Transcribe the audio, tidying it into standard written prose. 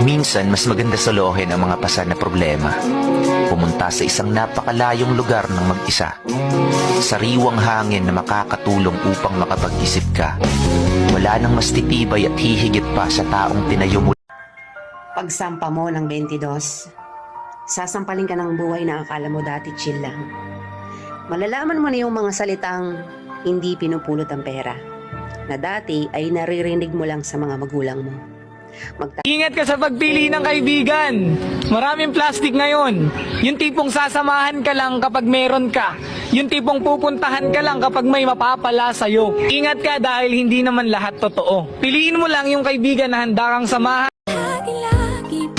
Minsan, mas maganda solohin ang mga pasan na problema. Pumunta sa isang napakalayong lugar ng mag-isa. Sariwang hangin na makakatulong upang makapag-isip ka. Wala nang mas titibay at hihigit pa sa taong tinayo mo. Pagsampa mo ng 22, sasampalin ka ng buhay na akala mo dati chill lang. Malalaman mo na yung mga salitang hindi pinupulot ang pera, na dati ay naririnig mo lang sa mga magulang mo. Ingat ka sa pagpili ng kaibigan. Maraming plastic ngayon. Yung tipong sasamahan ka lang kapag meron ka. Yung tipong pupuntahan ka lang kapag may mapapala sa'yo. Ingat ka dahil hindi naman lahat totoo. Piliin mo lang yung kaibigan na handa kang samahan. Lagi-lagi